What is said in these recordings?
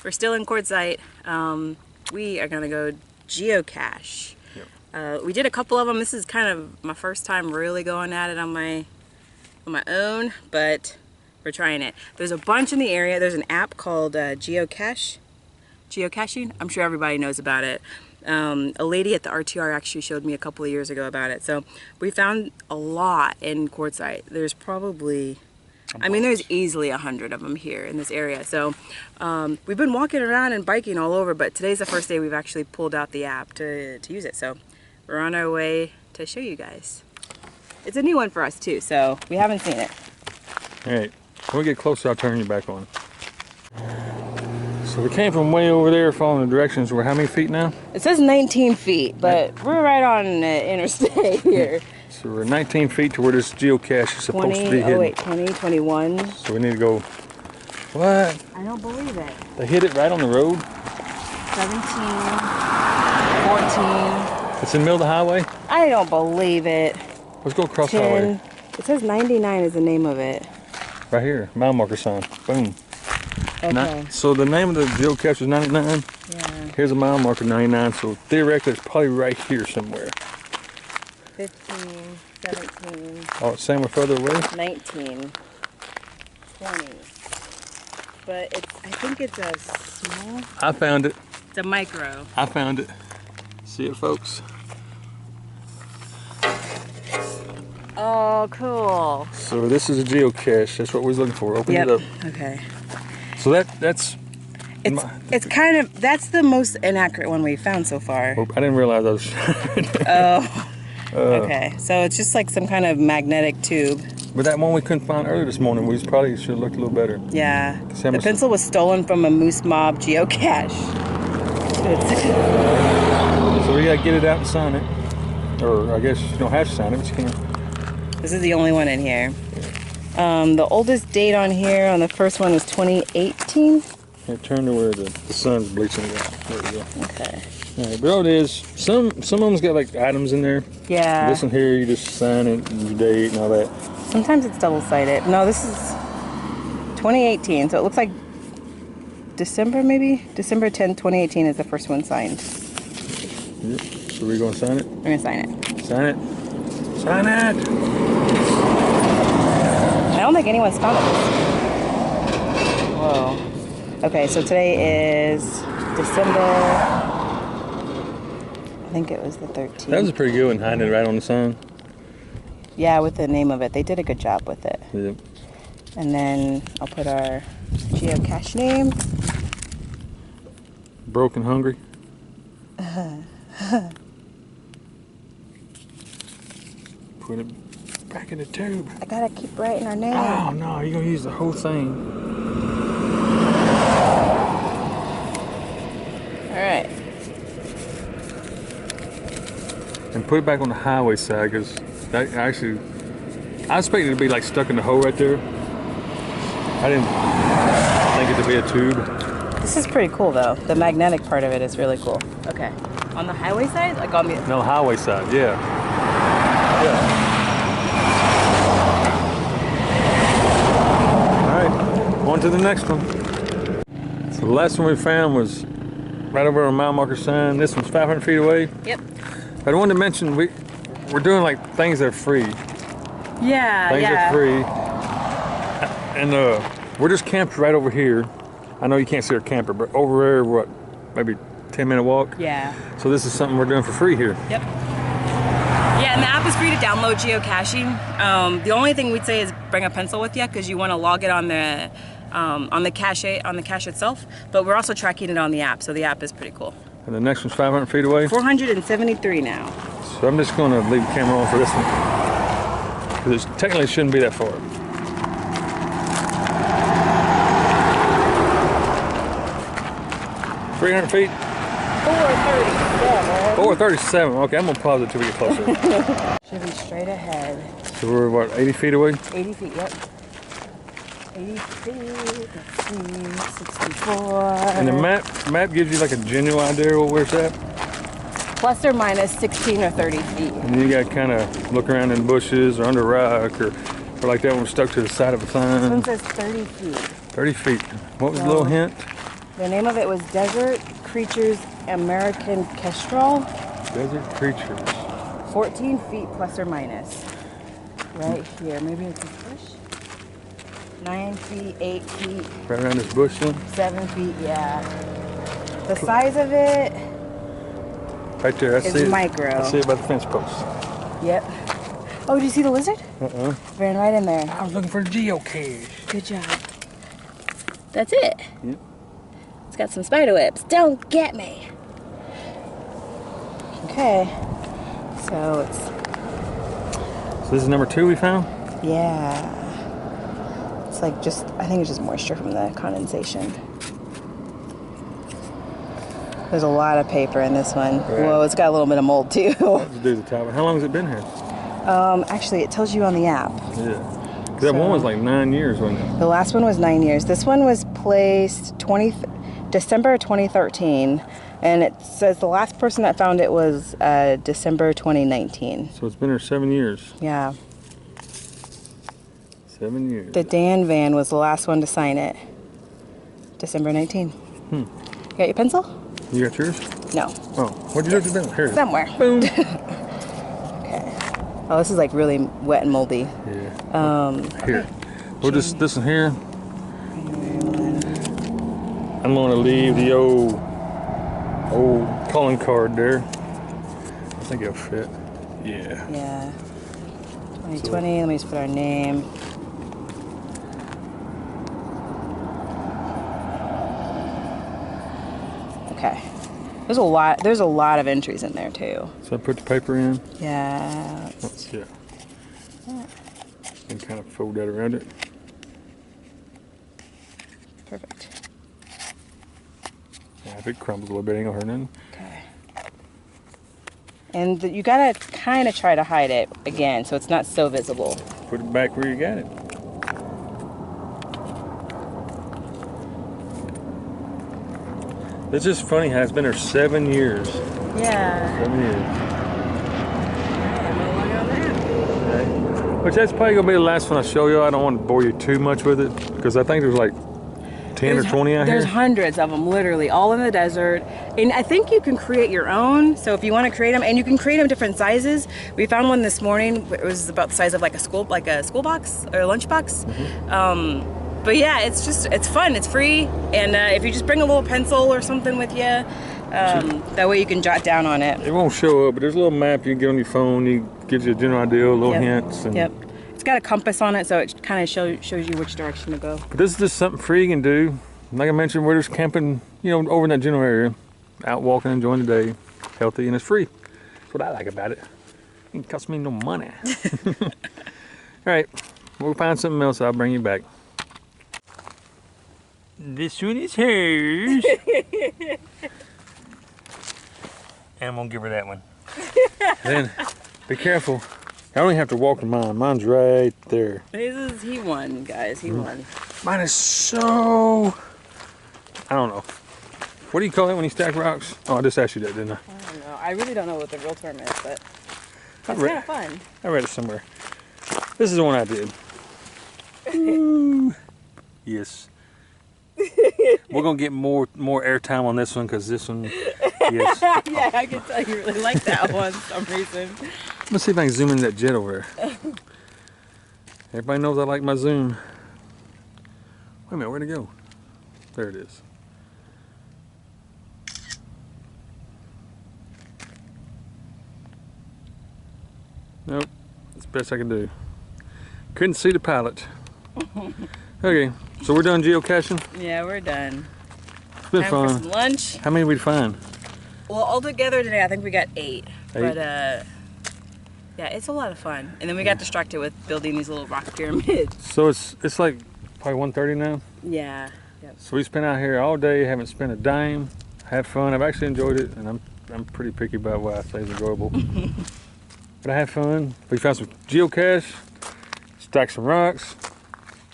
we're still in Quartzsite. We are gonna go geocache. Yep. We did a couple of them. This is kind of my first time really going at it on my own, but we're trying it. There's a bunch in the area. There's an app called geocaching. I'm sure everybody knows about it. A lady at the RTR actually showed me a couple of years ago about it. So we found a lot in Quartzsite. There's probably, I mean, there's easily 100 of them here in this area. So we've been walking around and biking all over, but today's the first day we've actually pulled out the app to use it. So we're on our way to show you guys. It's a new one for us too, so we haven't seen it. All right, when we get closer, I'll turn you back on. So we came from way over there following the directions. We're how many feet now? It says 19 feet, but we're right on the interstate here. So we're 19 feet to where this geocache is supposed to be hidden. Oh wait, 20, 21. So we need to go, what? I don't believe it. They hit it right on the road? 17, 14. It's in the middle of the highway? I don't believe it. Let's go across 10. the highway. It says 99 is the name of it. Right here, mile marker sign, boom. Okay. So the name of the geocache is 99? Yeah. Here's a mile marker, 99, so theoretically it's probably right here somewhere. 15, 17. Oh, it's saying we're further away? 19, 20. But it's, I think it's a small. I found it. It's a micro. I found it. See it, folks? Oh, cool. So this is a geocache. That's what we was looking for. Open it up. Okay. So that's... It's kind of, that's the most inaccurate one we've found so far. Oh, I didn't realize I was... Oh. Okay. So it's just like some kind of magnetic tube. But that one we couldn't find earlier this morning, we probably should have looked a little better. Yeah. The pencil was stolen from a Moose Mob geocache. So we gotta get it out and sign it. Or I guess you don't have to sign it, but you can. This is the only one in here. The oldest date on here on the first one is 2018. Yeah, turn to where the sun's bleaching it out. There we go. Okay. All right, but all it is, some of them's got like items in there. Yeah. This one here, you just sign it, and your date and all that. Sometimes it's double-sided. No, this is 2018, so it looks like December maybe? December 10th, 2018 is the first one signed. Yep. So we're gonna sign it? We're gonna sign it. Sign it. Sign it! I don't think anyone's found it. Whoa. Okay, so today is December, I think it was the 13th. That was a pretty good one, hiding it right on the sign. Yeah, with the name of it. They did a good job with it. Yep. And then I'll put our geocache name. Broken Hungry. Put it back in the tube. I gotta keep writing our name. Oh no, you're gonna use the whole thing. Alright. And put it back on the highway side, because that actually, I expected it to be like stuck in the hole right there. I didn't think it to be a tube. This is pretty cool though. The magnetic part of it is really cool. Okay. On the highway side? Like on the... No, highway side, yeah. Yeah. Alright, on to the next one. So the last one we found was right over on a mile marker sign. This one's 500 feet away. Yep. But I wanted to mention we're doing like things that are free. Yeah, Things are free. And we're just camped right over here. I know you can't see our camper, but over there, what, maybe 10-minute walk? Yeah. So this is something we're doing for free here. Yep. Yeah, and the app is free to download geocaching. The only thing we'd say is bring a pencil with you because you want to log it on the cache itself. But we're also tracking it on the app, so the app is pretty cool. And the next one's 500 feet away? 473 now. So I'm just going to leave the camera on for this one. Because it technically shouldn't be that far. $300 feet? 437. 437. Okay, I'm gonna pause it till we get closer. Should be straight ahead. So we're what, 80 feet away? 80 feet, yep. 80 feet, let's see, 64. And the map gives you like a general idea of where it's at? Plus or minus 16 or 30 feet. And you gotta kind of look around in bushes or under rock or like that one stuck to the side of a This sign. one says 30 feet. 30 feet. What was the little hint? The name of it was Desert Creatures American Kestrel. Desert Creatures. 14 feet plus or minus. Right here. Maybe it's this bush. 9 feet, 8 feet. Right around this bush then? 7 feet, yeah. The size of it right there, I see it. Micro. I see it by the fence post. Yep. Oh, did you see the lizard? Ran right in there. I was looking for a geocache. Good job. That's it. Yep. It's got some spider webs. Don't get me. Okay. So it's... So this is number 2 we found? Yeah. It's like just, I think it's just moisture from the condensation. There's a lot of paper in this one. Right. Whoa, it's got a little bit of mold too. Let's do the top. How long has it been here? Actually, it tells you on the app. Yeah. That one was like 9 years, wasn't it? The last one was 9 years. This one was placed December 2013, and it says the last person that found it was December 2019. So it's been here 7 years. Yeah. 7 years. The Dan van was the last one to sign it. December 19. You got your pencil? You got yours? No. Oh, where'd you do it? Here it is. Somewhere. Boom. Okay. Oh, this is like really wet and moldy. Yeah. Here. We'll just, this one here. I'm going to leave the old calling card there. I think it'll fit. Yeah. Yeah. 2020, let me just put our name. Okay. There's a lot of entries in there too. So I put the paper in. Yeah. Yeah. And kind of fold that around it. Perfect. Yeah, if it crumbles a little bit, ain't gonna hurt nothing. Okay. And you gotta kind of try to hide it again, so it's not so visible. Put it back where you got it. It's just funny how it's been there 7 years. Yeah. 7 years. Okay. Which that's probably gonna be the last one I show you. I don't want to bore you too much with it because I think there's like 10 or 20 out here. There's hundreds of them, literally, all in the desert. And I think you can create your own. So if you want to create them, and you can create them different sizes. We found one this morning. It was about the size of like a school box or a lunch box. But yeah, it's fun. It's free, and if you just bring a little pencil or something with you, that way you can jot down on it. It won't show up, but there's a little map you can get on your phone. It gives you a general idea, little hints. And Yep. It's got a compass on it, so it kind of shows you which direction to go. But this is just something free you can do. Like I mentioned, we're just camping, over in that general area, out walking, enjoying the day, healthy, and it's free. That's what I like about it. It ain't cost me no money. All right, we'll find something else. I'll bring you back. This one is hers. And I'm gonna give her that one. Then, be careful. I don't even have to walk to mine. Mine's right there. He won, guys. He won. Mine is so... I don't know. What do you call it when you stack rocks? Oh, I just asked you that, didn't I? I don't know. I really don't know what the real term is, but it's kind of fun. I read it somewhere. This is the one I did. Ooh. Yes. We're gonna get more airtime on this one because this one, yes. Yeah, I can tell you really like that one for some reason. Let's see if I can zoom in that jet over there. Everybody knows I like my zoom. Wait a minute, where'd it go? There it is. Nope, that's the best I can do. Couldn't see the pilot. Okay, so we're done geocaching? Yeah, we're done. It's been fun. For some lunch. How many did we find? Well, all together today, I think we got 8. 8? But yeah, it's a lot of fun. And then we got distracted with building these little rock pyramids. So it's like probably 1:30 now? Yeah. Yep. So we spent out here all day, haven't spent a dime, had fun. I've actually enjoyed it, and I'm pretty picky about what I say is enjoyable. But I had fun. We found some geocache, stacked some rocks,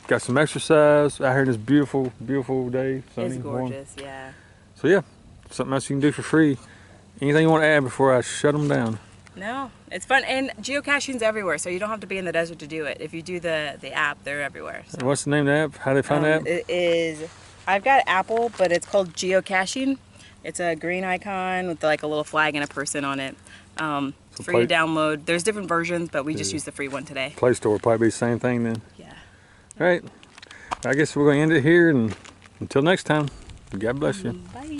got some exercise out here in this beautiful, beautiful day. Sunny, It's gorgeous, warm. yeah. So yeah, something else you can do for free. Anything you want to add before I shut them down? No, it's fun, and geocaching's everywhere, so you don't have to be in the desert to do it. If you do the app, they're everywhere. So. And what's the name of the app? How do they find the app? It is I've got Apple, but it's called geocaching. It's a green icon with like a little flag and a person on it. It's free to download. There's different versions, but we just used the free one today. Play Store will probably be the same thing then. Yeah. All right. I guess we're going to end it here, and until next time, God bless you. Bye.